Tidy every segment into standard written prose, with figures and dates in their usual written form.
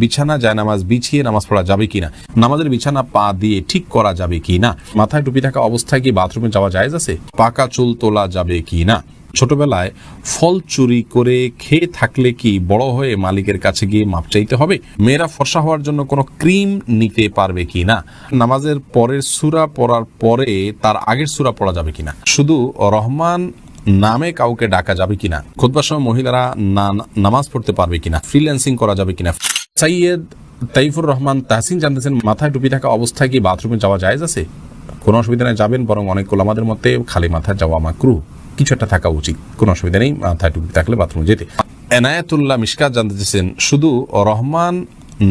বিছানা জায়নামাজ বিছিয়ে নামাজ পড়া যাবে কিনা, নামাজের বিছানা পা দিয়ে ঠিক করা যাবে কিনা, মাথায় টুপি থাকা অবস্থায় কি বাথরুমে যাওয়া জায়েজ আছে, পাকা চুল তোলা যাবে কিনা, ছোটবেলায় ফল চুরি করে খেয়ে থাকলে কি বড় হয়ে মালিকের কাছে গিয়ে মাপ চাইতে হবে, মেয়েরা ফর্সা হওয়ার জন্য কোনো ক্রিম নিতে পারবে কিনা, নামাজের পরের সূরা পড়ার পরে তার আগের সূরা পড়া যাবে কিনা, শুধু রহমান নামে কাউকে ডাকা যাবে কিনা, খুতবার সময় মহিলারা নামাজ পড়তে পারবে কিনা, ফ্রিল্যান্সিং করা যাবে কিনা। সৈয়দ তাইফুর রহমান তাহসিন জানতেছেন, মাথায় টুপি থাকা অবস্থায় কি বাথরুমে যাওয়া জায়েজ আছে? কোনো অসুবিধা নেই, যাবেন, বরং অনেক ওলামাদের মতে খালি মাথায় যাওয়া মাকরুহ, কিছু একটা থাকা উচিত, কোনো অসুবিধা নেই মাথায় টুপি থাকলে বাথরুমে যেতে। এনায়েতুল্লাহ মিশকাত জানতে চেয়েছেন, শুধু রহমান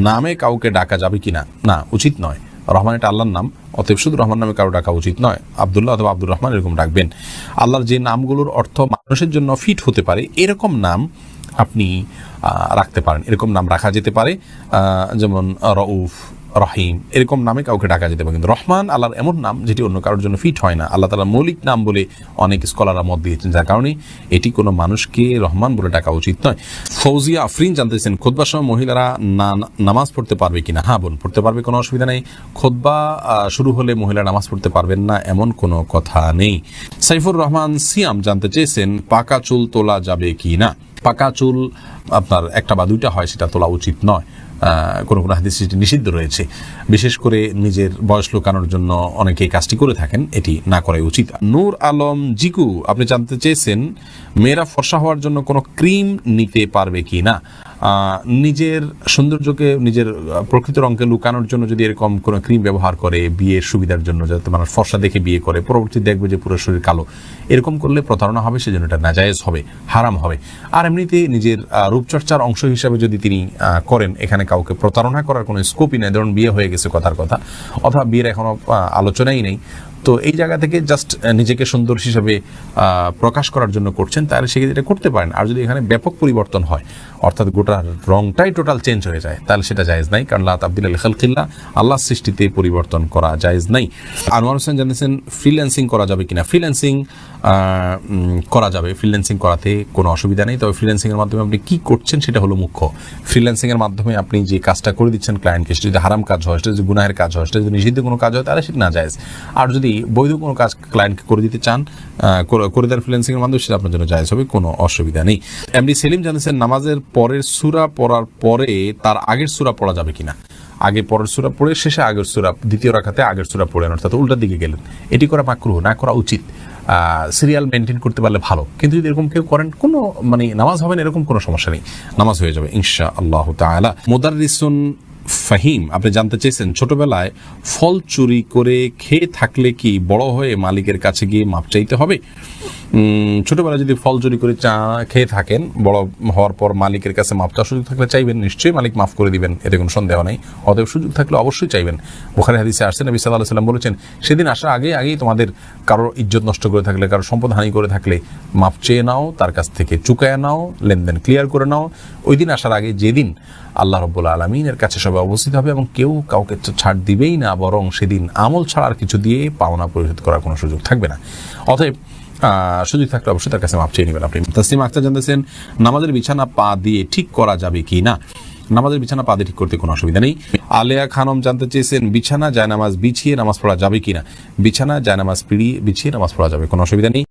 নামে কাউকে ডাকা যাবে কিনা? না, উচিত নয়। রহমান এটা আল্লাহর নাম, অতএব শুধু রহমান নামে কারো ডাকা উচিত নয়। আব্দুল্লাহ অথবা আব্দুর রহমান এরকম ডাকবেন। আল্লাহর যে নামগুলোর অর্থ মানুষের জন্য ফিট হতে পারে এরকম নাম আপনি রাখতে পারেন, এরকম নাম রাখা যেতে পারে, যেমন রউফ, রহিম, এরকম নামে কাউকে ডাকা যেতে পারে। কিন্তু রহমান আল্লাহর এমন নাম যেটি অন্য কারোর জন্য ফিট হয় না, আল্লাহ তাআলার মৌলিক নাম বলে অনেক স্কলাররা মত দিয়েছেন, যার কারণে এটি কোনো মানুষকে রহমান বলে ডাকা উচিত নয়। ফৌজিয়া আফরিন জানতেছেন, খুতবার সময় মহিলারা নামাজ পড়তে পারবে কিনা? হ্যাঁ বোন, পড়তে পারবে, কোনো অসুবিধা নেই। খুতবা শুরু হলে মহিলা নামাজ পড়তে পারবেন না এমন কোনো কথা নেই। সাইফুর রহমান সিয়াম জানতে চেয়েছেন, পাকা চুল তোলা যাবে কি না? পাকা চুল আপনার একটা বা দুইটা হয়, সেটা তোলা উচিত নয়। কোনো কোনো হাদিসে এটি নিষিদ্ধ রয়েছে। বিশেষ করে নিজের বয়স লুকানোর জন্য অনেকে কাজটি করে থাকেন, এটি না করাই উচিত। নূর আলম জিকু আপনি জানতে চেয়েছেন, মেয়েরা ফর্সা হওয়ার জন্য কোনো ক্রিম নিতে পারবে কি না? নিজের সৌন্দর্যকে, নিজের প্রকৃত রঙকে লুকানোর জন্য যদি এরকম কোনো ক্রিম ব্যবহার করে বিয়ের সুবিধার জন্য, যাতে মানুষ ফর্সা দেখে বিয়ে করে, পরবর্তী দেখবে যে পুরো শরীর কালো, এরকম করলে প্রতারণা হবে, সেজন্য এটা নাজায়েজ হবে, হারাম হবে। আর এমনিতে নিজের রূপচর্চার অংশ হিসাবে যদি তিনি করেন, এখানে কাউকে প্রতারণা করার কোনো স্কোপই নেই। ধরুন বিয়ে হয়ে গেছে কথার কথা, অথবা বিয়ের এখনো আলোচনাই নেই, তো এই জায়গা থেকে জাস্ট নিজেকে সুন্দর হিসাবে প্রকাশ করার জন্য করছেন, তাহলে সেক্ষেত্রে এটা করতে পারেন। আর যদি এখানে ব্যাপক পরিবর্তন হয়, অর্থাৎ গোটা রংটাই টোটাল চেঞ্জ হয়ে যায়, তাহলে সেটা জায়েজ নাই, কারণ লা তাবদিলা লিখালকিল্লাহ, আল্লাহর সৃষ্টিতে পরিবর্তন করা জায়েজ নাই। আনোয়ার হোসেন জানিয়েছেন, ফ্রিল্যান্সিং করা যাবে কিনা? ফ্রিল্যান্সিং করা যাবে, ফ্রিল্যান্সিং করাতে কোনো অসুবিধা নেই। তবে ফ্রিল্যান্সিংয়ের মাধ্যমে আপনি কী করছেন সেটা হলো মুখ্য। ফ্রিল্যান্সিংয়ের মাধ্যমে আপনি যে কাজটা করে দিচ্ছেন ক্লায়েন্টকে, সেটা যদি হারাম কাজ হয়, সেটা যদি গুনাহের কাজ হয়, সেটা যদি নিষিদ্ধ কোনো কাজ হয়, তাহলে সেটা না জায়েজ। আর যদি বৈধ কোনো কাজ ক্লায়েন্টকে করে দিতে চান, করে দেন ফ্রিল্যান্সিংয়ের মাধ্যমে, সেটা আপনার জন্য জায়েজ হবে, কোনো অসুবিধা নেই। এমডি সেলিম জানিয়েছেন, নামাজের পরের সূরা পড়ার পরে তার আগের সূরা পড়া যাবে কিনা? আগে পরের সূরা পড়ে শেষে আগের সূরা, দ্বিতীয় রাকাতে আগের সূরা পড়েন, অর্থাৎ উল্টার দিকে গেলেন, এটি করা মাকরুহ, না করা উচিত। সিরিয়াল মেনটেন করতে পারলে ভালো, কিন্তু যদি এরকম কেউ করেন, কোনো নামাজ হবে না এরকম কোনো সমস্যা নেই, নামাজ হয়ে যাবে ইনশাআল্লাহ তাআলা। মুদাররিসুন ফাহিম আপনি জানতে চেয়েছেন, ছোটবেলায় ফল চুরি করে খেয়ে থাকলে কি বড় হয়ে মালিকের কাছে গিয়ে মাপ চাইতে হবে? ছোটবেলায় যদি ফল চুরি করে খেয়ে থাকেন, বড় হওয়ার পর মালিকের কাছে মাপ চাওয়ার সুযোগ থাকলে চাইবেন, নিশ্চয়ই মালিক মাফ করে দিবেন, এতে কোনো সন্দেহ নেই। অতএব সুযোগ থাকলে অবশ্যই চাইবেন। বুখারী হাদিসে আসছে, নবী সাল্লাল্লাহু আলাইহি ওয়াসাল্লাম বলেছেন, সেদিন আসার আগেই তোমাদের কারোর ইজ্জত নষ্ট করে থাকলে, কারোর সম্পদ হানি করে থাকলে মাপ চেয়ে নাও, তার কাছ থেকে চুকায়া নাও, লেনদেন ক্লিয়ার করে নাও। ওই দিন আসার আগে, যেদিন আল্লাহ রাব্বুল আলামিনের কাছে সবাই উপস্থিত হবে এবং কেউ কাউকে ছাড় দিবেই না, বরং সেদিন আমল ছাড়ার কিছু দিয়ে পাওনা পরিশোধ করার কোনো সুযোগ থাকবে না। অতএব সুযোগ থাকলে অবশ্যই তার কাছে মাপ চেয়ে নেবেন আপনি। তাসলিমা আক্তার জানতেছেন, নামাজের বিছানা পা দিয়ে ঠিক করা যাবে কি না? নামাজের বিছানা পা দিয়ে ঠিক করতে কোনো অসুবিধা নেই। আলেয়া খানম জানতে চেয়েছেন, বিছানা জায়নামাজ বিছিয়ে নামাজ পড়া যাবে কিনা? বিছানা জায়নামাজ বিছিয়ে নামাজ পড়া যাবে, কোনো অসুবিধা নেই।